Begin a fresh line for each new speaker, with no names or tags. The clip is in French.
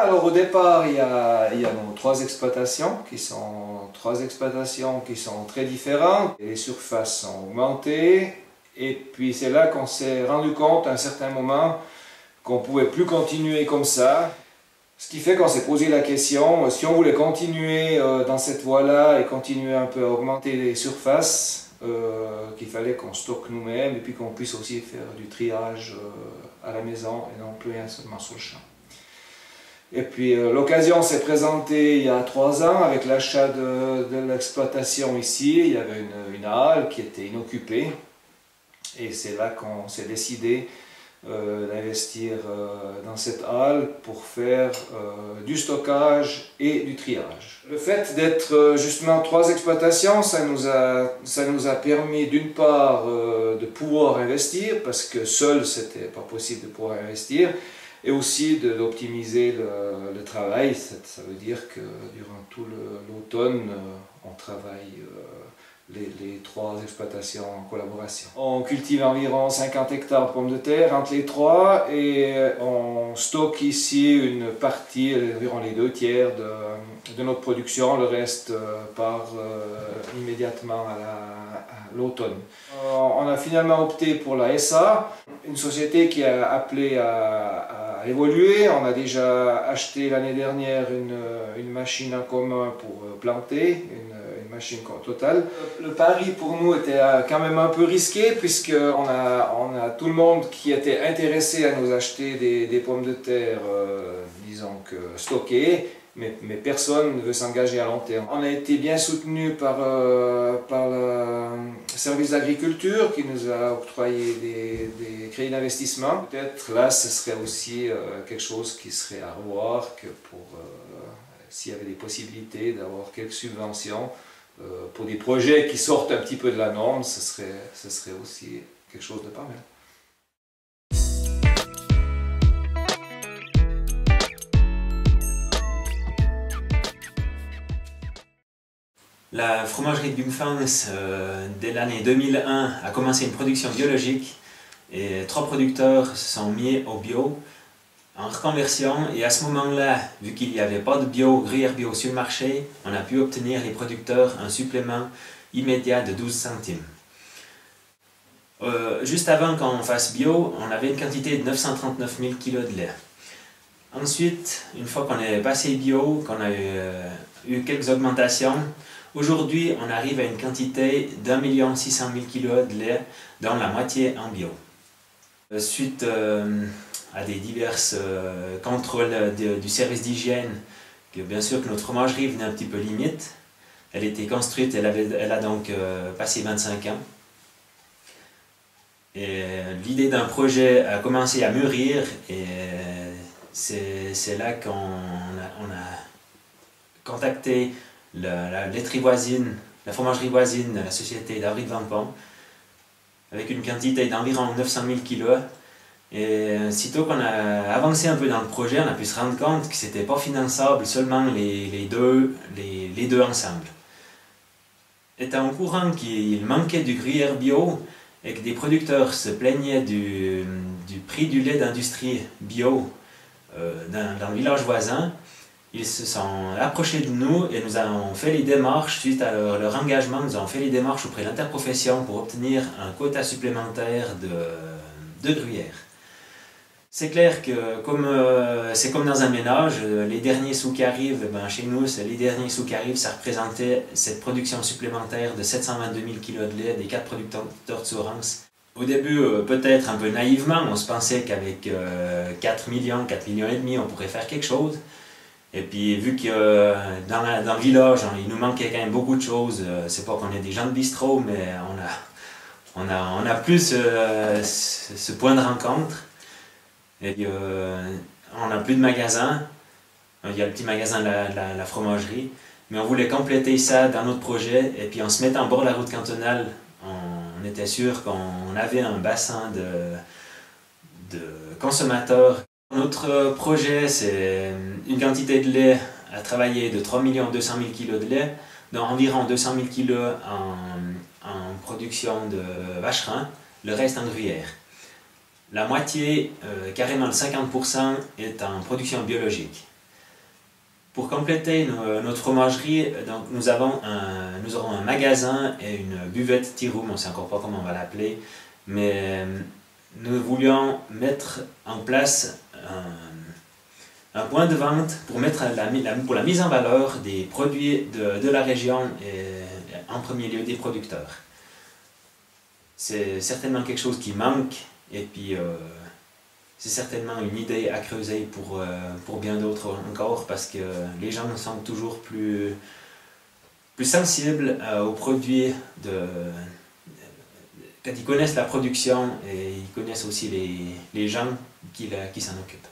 alors au départ, il y a nos trois exploitations qui sont très différentes. Les surfaces sont augmentées et puis c'est là qu'on s'est rendu compte à un certain moment qu'on ne pouvait plus continuer comme ça. Ce qui fait qu'on s'est posé la question, si on voulait continuer dans cette voie-là et continuer un peu à augmenter les surfaces, qu'il fallait qu'on stocke nous-mêmes et puis qu'on puisse aussi faire du triage à la maison et non plus seulement sur le champ. Et puis l'occasion s'est présentée il y a 3 ans avec l'achat de l'exploitation ici. Il y avait une halle qui était inoccupée et c'est là qu'on s'est décidé d'investir dans cette halle pour faire du stockage et du triage. Le fait d'être justement 3 exploitations, ça nous a permis d'une part de pouvoir investir, parce que seul c'était pas possible de pouvoir investir, et aussi d'optimiser le travail. Ça veut dire que durant tout l'automne, on travaille les 3 exploitations en collaboration. On cultive environ 50 hectares de pommes de terre entre les 3 et on stocke ici une partie, environ les 2/3 de notre production. Le reste part immédiatement à l'automne. On a finalement opté pour la SA, une société qui a appelé à évoluer. On a déjà acheté l'année dernière une machine en commun pour planter, une machine totale. Le pari pour nous était quand même un peu risqué, puisqu'on a tout le monde qui était intéressé à nous acheter des pommes de terre, disons que stockées, mais personne ne veut s'engager à long terme. On a été bien soutenu par le service d'agriculture qui nous a octroyé des crédits d'investissement. Peut-être là, ce serait aussi quelque chose qui serait à revoir, que s'il y avait des possibilités d'avoir quelques subventions pour des projets qui sortent un petit peu de la norme, ce serait aussi quelque chose de pas mal.
La fromagerie de Bumfans, dès l'année 2001, a commencé une production biologique et 3 producteurs se sont mis au bio en reconversion, et à ce moment-là, vu qu'il n'y avait pas de gruyère bio sur le marché, on a pu obtenir les producteurs un supplément immédiat de 12 centimes. Juste avant qu'on fasse bio, on avait une quantité de 939 000 kg de lait. Ensuite, une fois qu'on est passé bio, qu'on a eu quelques augmentations, aujourd'hui on arrive à une quantité d'1 600 000 kg de lait, dont la moitié en bio. Suite à des divers contrôles du service d'hygiène, que bien sûr que notre fromagerie venait un petit peu limite. Elle était construite, elle a donc passé 25 ans. Et l'idée d'un projet a commencé à mûrir, et c'est là qu'on a contacté la laiterie voisine, la fromagerie voisine, la société d'Avril Vampon, avec une quantité d'environ 900 000 kg. Et sitôt qu'on a avancé un peu dans le projet, on a pu se rendre compte que c'était pas finançable seulement les deux ensemble. Étant au courant qu'il manquait du gruyère bio et que des producteurs se plaignaient du prix du lait d'industrie bio dans le village voisin, ils se sont approchés de nous et nous avons fait les démarches, suite à leur engagement, nous avons fait les démarches auprès de l'interprofession pour obtenir un quota supplémentaire de gruyère. C'est clair que c'est comme dans un ménage, les derniers sous qui arrivent, chez nous, les derniers sous qui arrivent, ça représentait cette production supplémentaire de 722 000 kg de lait des 4 producteurs de Sourance. Au début, peut-être un peu naïvement, on se pensait qu'avec 4 millions et demi, on pourrait faire quelque chose. Et puis vu que dans le village, il nous manquait quand même beaucoup de choses, c'est pas qu'on est des gens de bistrot, mais on a plus ce point de rencontre. Et on n'a plus de magasin, il y a le petit magasin de la fromagerie, mais on voulait compléter ça dans notre projet, et puis en se mettant en bord de la route cantonale, on était sûr qu'on avait un bassin de consommateurs. Notre projet, c'est une quantité de lait à travailler de 3 200 000 kg de lait, dont environ 200 000 kg en production de vacherin, le reste en gruyère. La moitié, carrément le 50%, est en production biologique. Pour compléter notre fromagerie, donc nous aurons un magasin et une buvette tea room, on ne sait encore pas comment on va l'appeler, mais nous voulions mettre en place un point de vente pour, pour la mise en valeur des produits de la région et en premier lieu des producteurs. C'est certainement quelque chose qui manque et puis c'est certainement une idée à creuser pour bien d'autres encore parce que les gens sont toujours plus sensibles aux produits quand ils connaissent la production et ils connaissent aussi les gens qui s'en occupent.